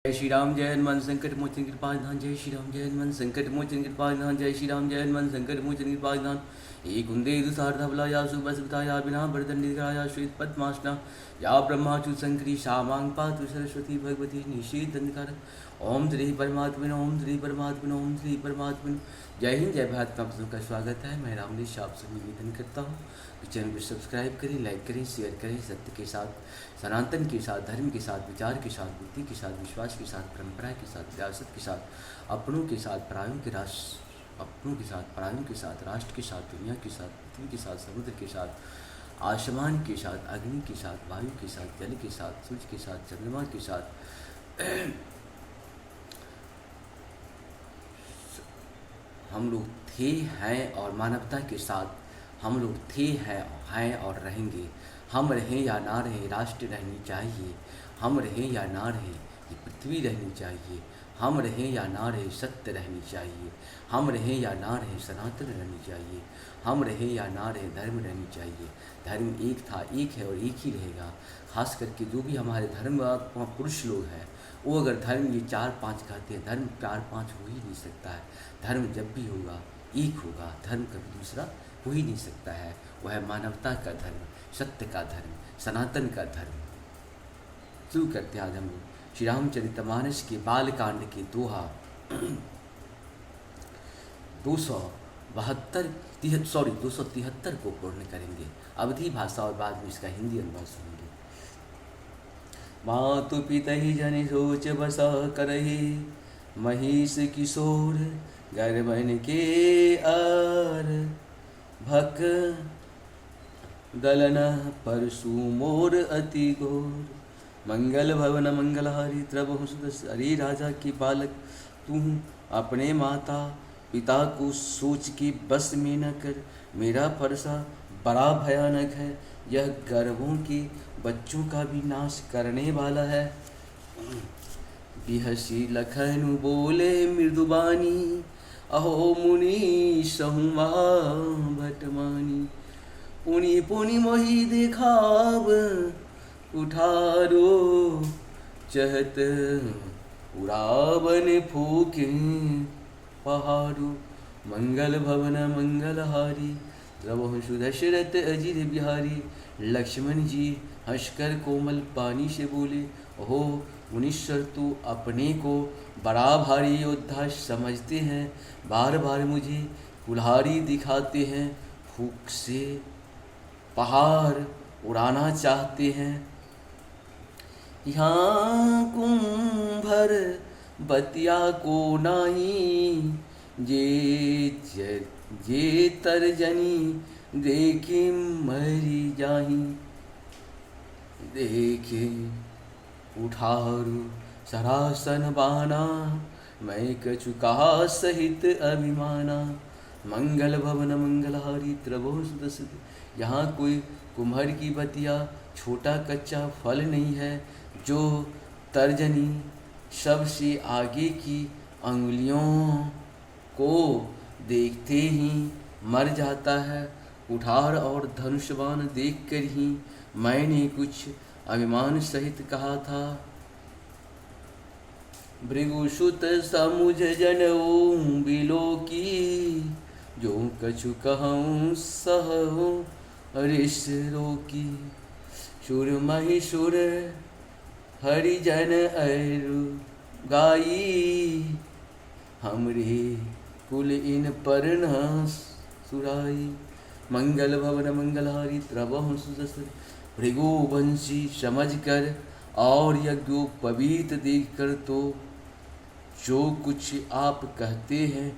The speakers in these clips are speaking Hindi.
जय श्री राम जय हनुमान संकट मोचन कृपा निधान। जय श्री राम जय हनुमान संकट मोचन कृपा निधान। जय श्री राम जय हनुमान संकट मोचन कृपा निधान। एक कुंदे दुसारधवला या सुबसुता या बिना बरदंडिका या श्वेत पद्मासना या ब्रह्माचु संकरी शामांग पातु सरस्वती भगवती निषेध अंधकार। ओम श्री परमात्मन ओम श्री परमात्मन ओम श्री परमात्मन। जय हिंद जय भारत। आप सबका स्वागत है। मैं रामदेश आप से निवेदन करता हूँ कि चैनल को सब्सक्राइब करें, लाइक करें, शेयर करें। सत्य के साथ, सनातन के साथ, धर्म के साथ, विचार के साथ, बुद्धि के साथ, विश्वास के साथ, परंपरा के साथ, विरासत के साथ, अपनों के साथ, परायों के राष्ट्र, अपनों के साथ, परायों के साथ, राष्ट्र के साथ, दुनिया के साथ, पृथ्वी के साथ, समुद्र के साथ, आसमान के साथ, अग्नि के साथ, वायु के साथ, जल के साथ, सूर्य के साथ, चंद्रमा के साथ हम लोग थे, हैं और मानवता के साथ हम लोग थे, हैं और रहेंगे। हम रहें या ना रहें, राष्ट्र रहनी चाहिए। हम रहें या ना रहें, ये पृथ्वी रहनी चाहिए। हम रहें या ना रहें, सत्य रहनी चाहिए। हम रहें या ना रहें, सनातन रहनी चाहिए। हम रहें या ना रहें, धर्म रहनी चाहिए। धर्म एक था, एक है और एक ही रहेगा। खास करके जो भी हमारे धर्म पुरुष लोग हैं, वो अगर धर्म ये 4-5 कहते हैं, धर्म 4-5 हो ही नहीं सकता है। धर्म जब भी होगा एक होगा, धर्म कभी दूसरा हो ही नहीं सकता है। वह है मानवता का धर्म, सत्य का धर्म, सनातन का धर्म। शुरू करते हैं आज हम लोग श्री रामचरितमानस के बालकांड के दोहा 273 को पूर्ण करेंगे अवधी भाषा और बाद में इसका हिंदी अनुवाद सुनेंगे। मातु पितहि जन सोच बसा करहि, महिष किशोर गर्भन के आर। भक गलन परशु मोर अति घोर, मंगल भवन मंगलहारी द्रवहु सुदस। अरे राजा के बालक, तू अपने माता पिता को सोच के बस में न कर। मेरा फरसा बड़ा भयानक है, यह गर्भों के बच्चों का भी नाश करने वाला है। बिहसी लखन बोले मृदुबानी, अहो मुनि सहुमा भटमानी। पुनि पुनि मोहि देखाव उठारो, चहत उड़ावन फूके पहाड़ो। मंगल भवन मंगलहारी, द्रवहु सुदशरथ अजिर बिहारी। लक्ष्मण जी हंसकर कोमल पानी से बोले, ओहो मुनीश्वर, तू अपने को बड़ा भारी योद्धा समझते हैं, बार बार मुझे कुल्हाड़ी दिखाते हैं, फूक से पहाड़ उड़ाना चाहते हैं। यहाँ कुंभर बतिया को नाही, जे तर्जनी देखे मरी जाही। देखे उठारू सरासन बाना, मैं कछु कहा सहित अभिमाना। मंगल भवन मंगलहारी द्रवहु सुदस। यहाँ कोई कुम्हर की बतिया छोटा कच्चा फल नहीं है, जो तर्जनी सबसे आगे की अंगुलियों को देखते ही मर जाता है। कुठार और धनुषबाण देखकर ही मैंने कुछ अभिमान सहित कहा था। भृगुसुत समुझ जनऊ बिलो की, जो कछु कहूँ सहु ऋष रोकी। सुर महिषुर हरिजन अरु गाई, हमरे कुल इन पर न सुराई। मंगल भवन मंगलहारी द्रवहु सुदस। भृगुवंशी समझ कर और यज्ञोपवीत देख कर तो जो कुछ आप कहते हैं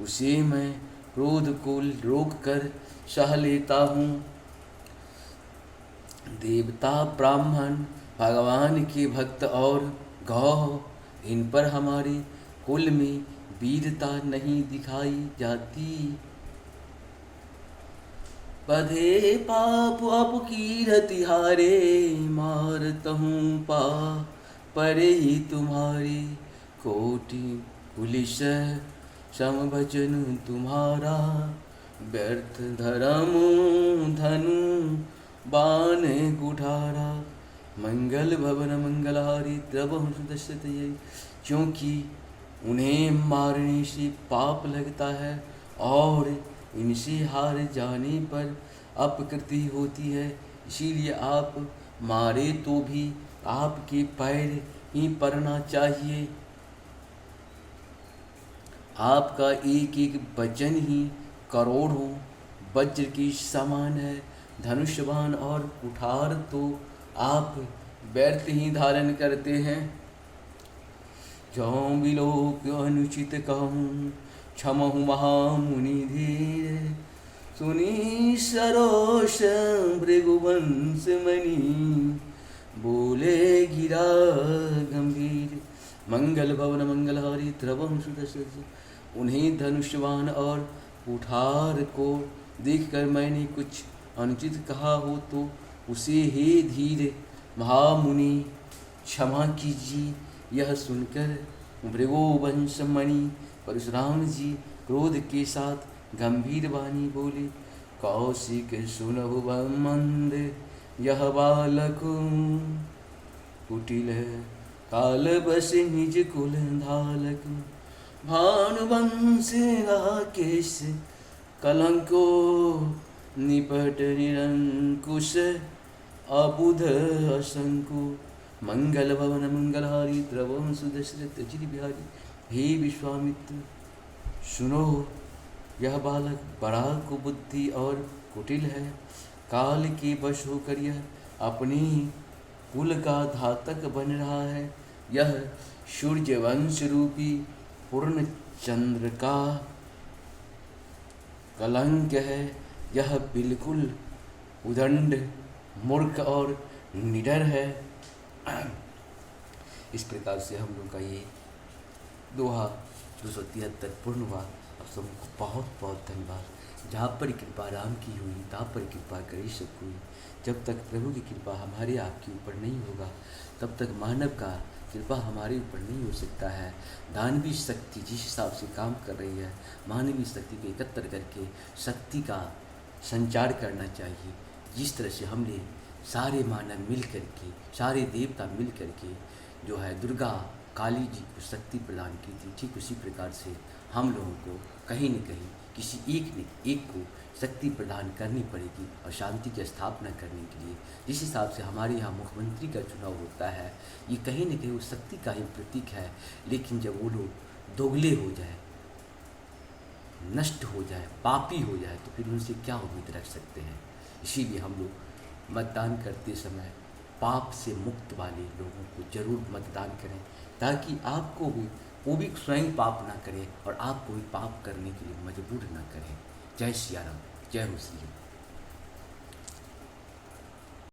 उसे मैं क्रोध को रोक कर सह लेता हूँ। देवता ब्राह्मण भगवान के भक्त और गौ, इन पर हमारे कुल में वीरता नहीं दिखाई जाती। बधे पाप अपकीरति हारे, मारतहूँ पा परे ही तुम्हारी। कोटि पुलिस समभजन तुम्हारा, व्यर्थ धर्म धनु बाण कुठारा। मंगल भवन मंगलहारी द्रवहं सुदर्शतये। क्योंकि उन्हें मारने से पाप लगता है और इनसे हार जाने पर अपकृति होती है, इसीलिए आप मारे तो भी आपके पैर ही पड़ना चाहिए। आपका एक एक वचन ही करोड़ों वज्र के समान है। धनुष्यबाण और कुठार तो आप व्यर्थ ही धारण करते हैं। जो विलोक अनुचित कहूँ क्षमहु महामुनि धीर। सुनी सरोष भृगुवंश मणि बोले गिरा गंभीर। मंगल भवन मंगलहारी द्रवम सुदर्शन। उन्हें धनुष्यबाण और कुठार को देखकर मैंने कुछ अनुचित कहा हो तो उसे हे धीर महामुनि क्षमा कीजिए। यह सुनकर भृगुवंश मणि परशुराम जी क्रोध के साथ गंभीर वाणी बोले, कौशिक सुनहु मंद यह बालक कुटिल काल बस निज कुल धालक। भानुवंश राकेश कलंको निपट निरंकुश अबुध असंकु। मंगल भवन मंगलहारी द्रवम सुदशरथ अजित बिहारी। हे विश्वामित्र सुनो, यह बालक बड़ा कुबुद्धि और कुटिल है। काल के वश होकर यह अपने कुल का घातक बन रहा है। यह सूर्यवंश रूपी पूर्ण चंद्र का कलंक है। यह बिल्कुल उदंड मूर्ख और निडर है। इस प्रकार से हम लोग का ये दोहा 273 पूर्ण हुआ। आप सबको बहुत बहुत धन्यवाद। जहाँ पर कृपा राम की हुई तहाँ पर कृपा करी सब कोई। जब तक प्रभु की कृपा हमारे आपके ऊपर नहीं होगा तब तक मानव का कृपा हमारे ऊपर नहीं हो सकता है। दानवी शक्ति जिस हिसाब से काम कर रही है, मानवीय शक्ति को एकत्र करके शक्ति का संचार करना चाहिए। जिस तरह से हमने सारे मानव मिल करके, सारे देवता मिल करके जो है दुर्गा काली जी को शक्ति प्रदान की थी, ठीक उसी प्रकार से हम लोगों को कहीं न कहीं किसी एक ने एक को शक्ति प्रदान करनी पड़ेगी और शांति की स्थापना करने के लिए। जिस हिसाब से हमारे यहाँ मुख्यमंत्री का चुनाव होता है, ये कहीं न कहीं उस शक्ति का ही प्रतीक है। लेकिन जब वो लोग दोगले हो जाए, नष्ट हो जाए, पापी हो जाए, तो फिर उनसे क्या उम्मीद रख सकते हैं। इसीलिए हम लोग मतदान करते समय पाप से मुक्त वाले लोगों को जरूर मतदान करें, ताकि आपको भी वो भी स्वयं पाप ना करें और आपको भी पाप करने के लिए मजबूर ना करें। जय सिया राम, जय हो श्री राम।